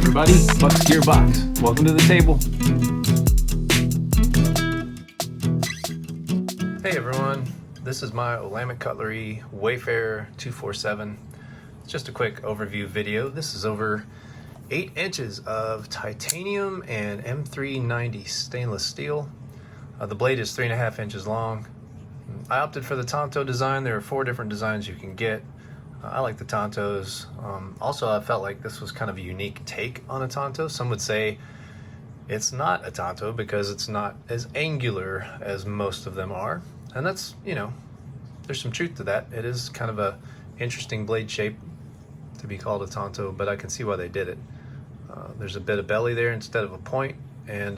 everybody, Bucks Gearbox. Welcome to the table. Hey everyone, this is my Olamic Cutlery Wayfarer 247. It's just a quick overview video. This is over 8 inches of titanium and M390 stainless steel. The blade is 3.5 inches long. I opted for the Tonto design. There are 4 different designs you can get. I like the Tontos. Also, I felt like this was kind of a unique take on a Tonto. Some would say it's not a Tonto because it's not as angular as most of them are. And that's, you know, there's some truth to that. It is kind of a interesting blade shape to be called a Tonto, but I can see why they did it. There's a bit of belly there instead of a point, and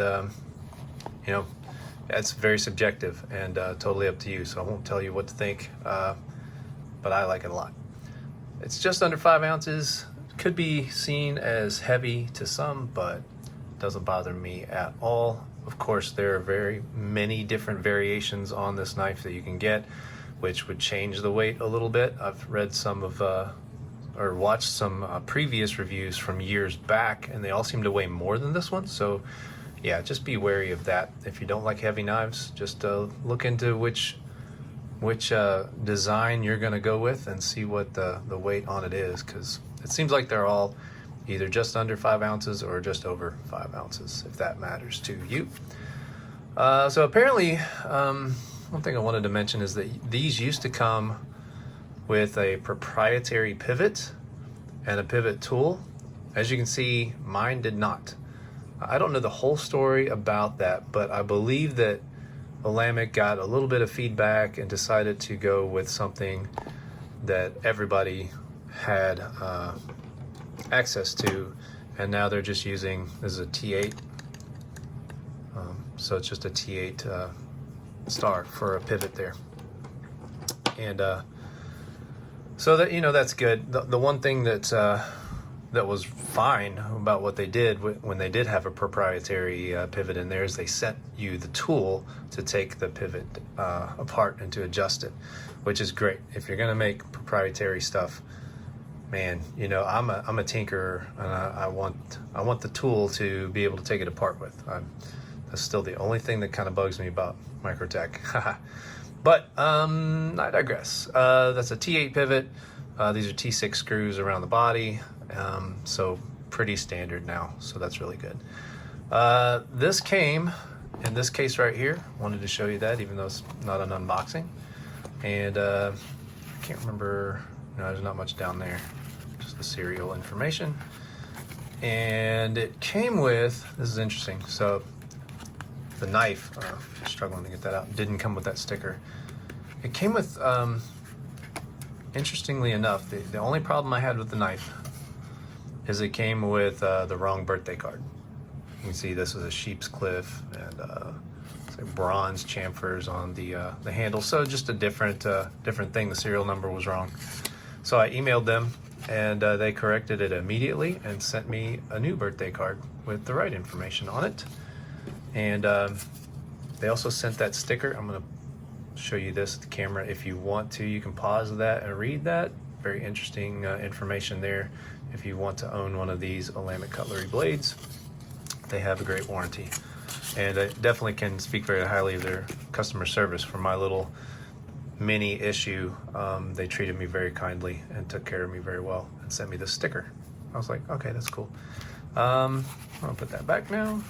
you know, that's very subjective and totally up to you, so I won't tell you what to think, but I like it a lot. It's just under 5 ounces. Could be seen as heavy to some, but doesn't bother me at all. Of course, there are very many different variations on this knife that you can get, which would change the weight a little bit. I've read some of or watched some previous reviews from years back, and they all seem to weigh more than this one. So yeah, just be wary of that. If you don't like heavy knives, just look into which design you're going to go with and see what the weight on it is, because it seems like they're all either just under 5 ounces or just over 5 ounces, if that matters to you. So apparently, one thing I wanted to mention is that these used to come with a proprietary pivot and a pivot tool. As you can see, mine did not. I don't know the whole story about that, but I believe that Olamic got a little bit of feedback and decided to go with something that everybody had access to, and now they're just using, this is a T8, so it's just a T8 star for a pivot there. And so that, you know, that's good. The one thing that that was fine about what they did when they did have a proprietary pivot in there is they sent you the tool to take the pivot apart and to adjust it, which is great. If you're gonna make proprietary stuff, man, you know, I'm a tinkerer, and I want the tool to be able to take it apart with. That's still the only thing that kind of bugs me about Microtech. But I digress. That's a T8 pivot. These are T6 screws around the body. So pretty standard now, so that's really good. This came in this case right here. Wanted to show you that, even though it's not an unboxing. And I can't remember, no, there's not much down there, just the serial information. And it came with, this is interesting, so the knife, if you're struggling to get that out, didn't come with that sticker. It came with, interestingly enough, the only problem I had with the knife is it came with the wrong birthday card. You can see this is a sheep's cliff and it's like bronze chamfers on the handle. So just a different thing. The serial number was wrong. So I emailed them, and they corrected it immediately and sent me a new birthday card with the right information on it. And they also sent that sticker. I'm gonna show you this at the camera. If you want to, you can pause that and read that. Very interesting information there. If you want to own one of these Olamic Cutlery blades, they have a great warranty. And I definitely can speak very highly of their customer service. For my little mini issue, they treated me very kindly and took care of me very well and sent me this sticker. I was like, okay, that's cool. I'll put that back now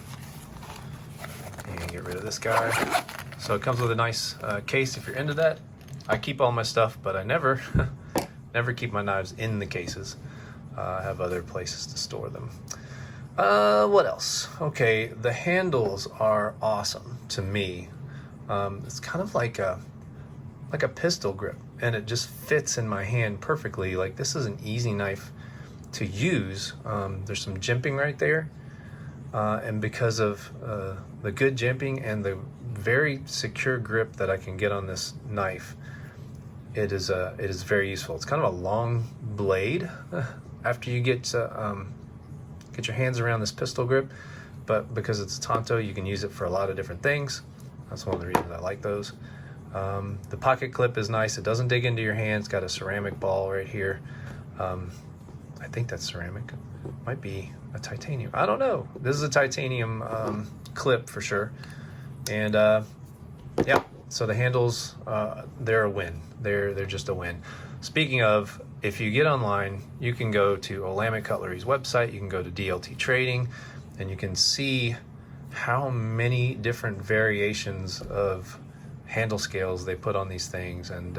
and get rid of this guy. So it comes with a nice case if you're into that. I keep all my stuff, but I never never keep my knives in the cases. I have other places to store them. What else? Okay, the handles are awesome to me. It's kind of like a pistol grip, and it just fits in my hand perfectly. Like, this is an easy knife to use. There's some jimping right there, and because of the good jimping and the very secure grip that I can get on this knife, it is very useful. It's kind of a long blade after you get your hands around this pistol grip, but because it's a Tonto, you can use it for a lot of different things. That's one of the reasons I like those. The pocket clip is nice. It doesn't dig into your hand. It's got a ceramic ball right here. I think that's ceramic. Might be a titanium. I don't know. This is a titanium clip for sure. And yeah, so the handles, they're a win. They're just a win. Speaking of, if you get online, you can go to Olamic Cutlery's website. You can go to DLT Trading, and you can see how many different variations of handle scales they put on these things, and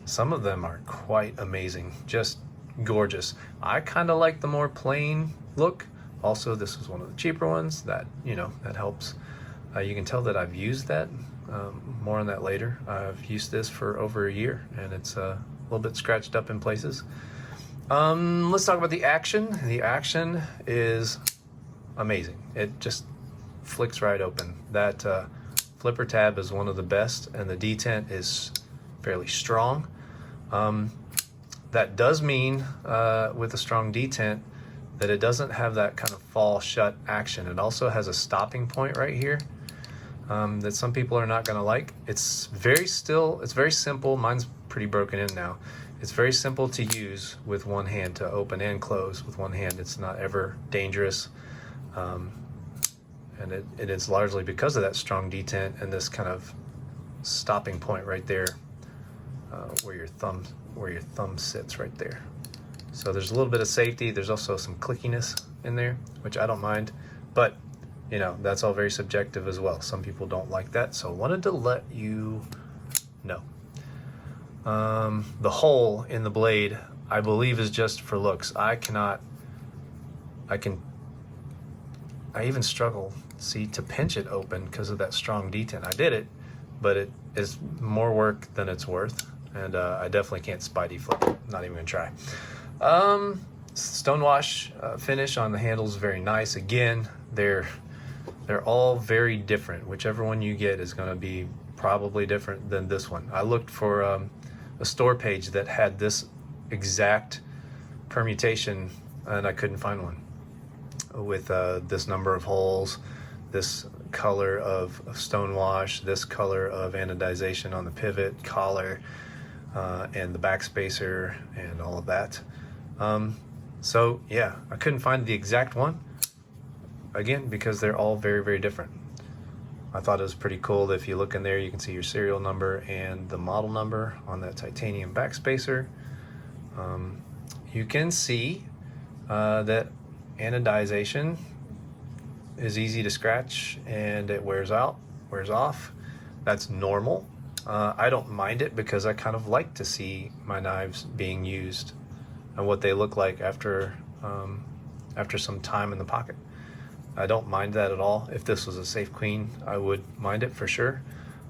some of them are quite amazing, just gorgeous. I kind of like the more plain look. Also, this is one of the cheaper ones that, you know, that helps. You can tell that I've used that. More on that later. I've used this for over a year, and it's a little bit scratched up in places. Let's talk about the action. The action is amazing. It just flicks right open. That flipper tab is one of the best, and the detent is fairly strong. That does mean with a strong detent that it doesn't have that kind of fall shut action. It also has a stopping point right here that some people are not going to like. It's very simple. Mine's pretty broken in now. It's very simple to use with one hand, to open and close with one hand. It's not ever dangerous. And it is largely because of that strong detent and this kind of stopping point right there, where your thumb sits right there. So there's a little bit of safety. There's also some clickiness in there, which I don't mind, but you know, that's all very subjective as well. Some people don't like that, so I wanted to let you know. The hole in the blade, I believe, is just for looks. I even struggle, see, to pinch it open because of that strong detent. I did it, but it is more work than it's worth, and I definitely can't Spidey flip it. Not even gonna try. Stonewash finish on the handles, very nice. Again, they're all very different. Whichever one you get is gonna be probably different than this one. I looked for a store page that had this exact permutation, and I couldn't find one with this number of holes, this color of stonewash, this color of anodization on the pivot, collar, and the backspacer, and all of that. So yeah, I couldn't find the exact one, again, because they're all very, very different. I thought it was pretty cool that if you look in there, you can see your serial number and the model number on that titanium backspacer. You can see that anodization is easy to scratch and it wears off. That's normal. I don't mind it because I kind of like to see my knives being used and what they look like after some time in the pocket. I don't mind that at all. If this was a Safe Queen, I would mind it for sure.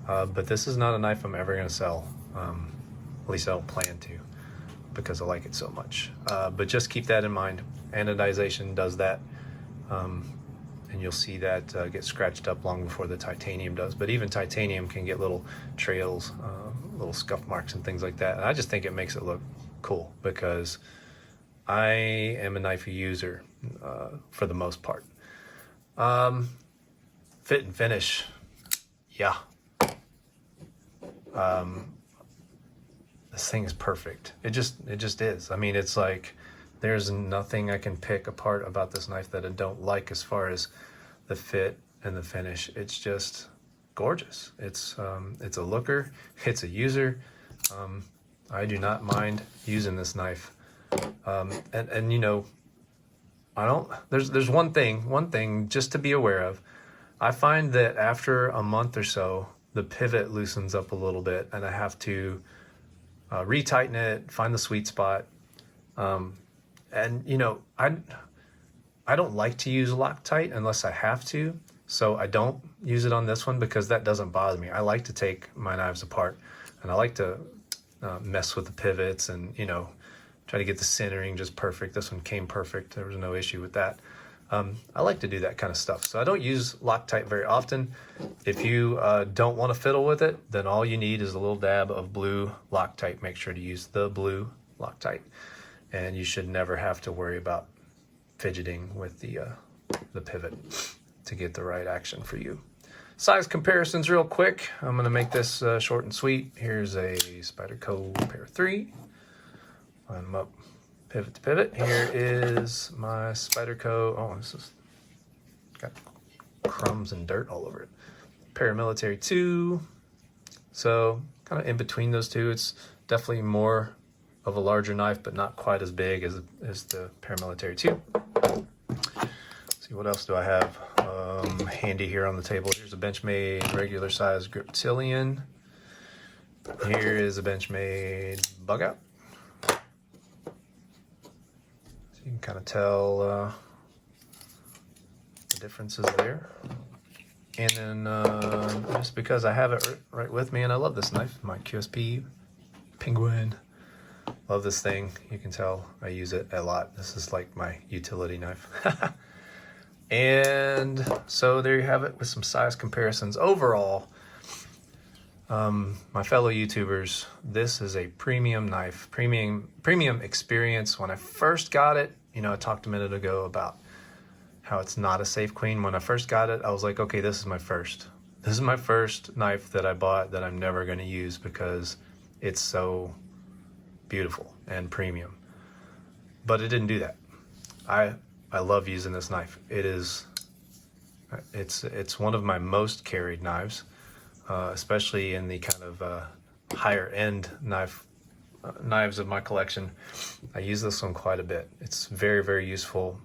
But this is not a knife I'm ever going to sell. At least I don't plan to, because I like it so much. But just keep that in mind. Anodization does that. And you'll see that get scratched up long before the titanium does. But even titanium can get little trails, little scuff marks and things like that. And I just think it makes it look cool, because I am a knife user for the most part. Fit and finish, yeah. This thing is perfect. It just is. I mean, it's like there's nothing I can pick apart about this knife that I don't like as far as the fit and the finish. It's just gorgeous. It's a looker. It's a user. I do not mind using this knife. And you know, there's one thing just to be aware of. I find that after a month or so, the pivot loosens up a little bit, and I have to retighten it, find the sweet spot. And you know, I don't like to use Loctite unless I have to, so I don't use it on this one because that doesn't bother me. I like to take my knives apart, and I like to mess with the pivots and, you know, try to get the centering just perfect. This one came perfect. There was no issue with that. I like to do that kind of stuff. So I don't use Loctite very often. If you don't want to fiddle with it, then all you need is a little dab of blue Loctite. Make sure to use the blue Loctite. And you should never have to worry about fidgeting with the pivot to get the right action for you. Size comparisons real quick. I'm going to make this short and sweet. Here's a Spyderco Pair 3. Line them up, pivot to pivot. Here is my Spyderco. Oh, this is got crumbs and dirt all over it. Paramilitary 2. So kind of in between those two. It's definitely more of a larger knife, but not quite as big as the Paramilitary 2. Let's see, what else do I have handy here on the table? Here's a Benchmade regular size Griptilian. Here is a Benchmade Bug Out. So you can kind of tell the differences there. And then just because I have it right with me, and I love this knife, my QSP Penguin. Love this thing. You can tell I use it a lot. This is like my utility knife. And so there you have it with some size comparisons. Overall, my fellow YouTubers, this is a premium knife, premium experience. When I first got it, you know, I talked a minute ago about how it's not a safe queen. When I first got it, I was like, okay, this is my first knife that I bought that I'm never going to use because it's so beautiful and premium. But it didn't do that. I love using this knife. It's one of my most carried knives, especially in the kind of higher end knives of my collection. I use this one quite a bit. It's very, very useful.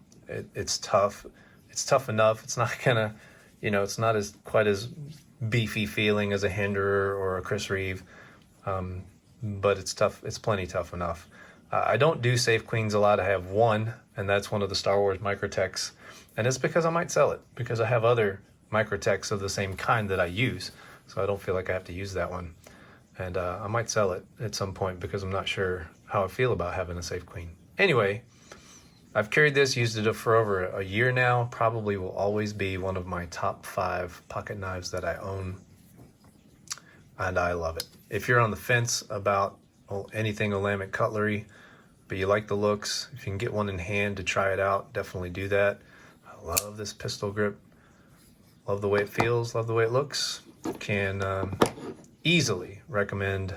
It's tough. It's tough enough. It's not gonna, you know, it's not quite as beefy feeling as a Hinderer or a Chris Reeve, but it's tough. It's plenty tough enough. I don't do safe queens a lot. I have one, and that's one of the Star Wars Microtechs, and it's because I might sell it because I have other Microtechs of the same kind that I use, so I don't feel like I have to use that one. And I might sell it at some point because I'm not sure how I feel about having a safe queen. Anyway, I've carried this, used it for over a year now. Probably will always be one of my top 5 pocket knives that I own, and I love it. If you're on the fence about anything Olamic Cutlery, but you like the looks, if you can get one in hand to try it out, definitely do that. I love this pistol grip. Love the way it feels, love the way it looks. Can easily recommend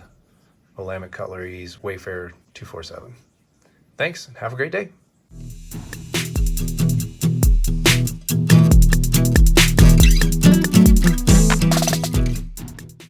Olamic Cutlery's Wayfarer 247. Thanks, and have a great day.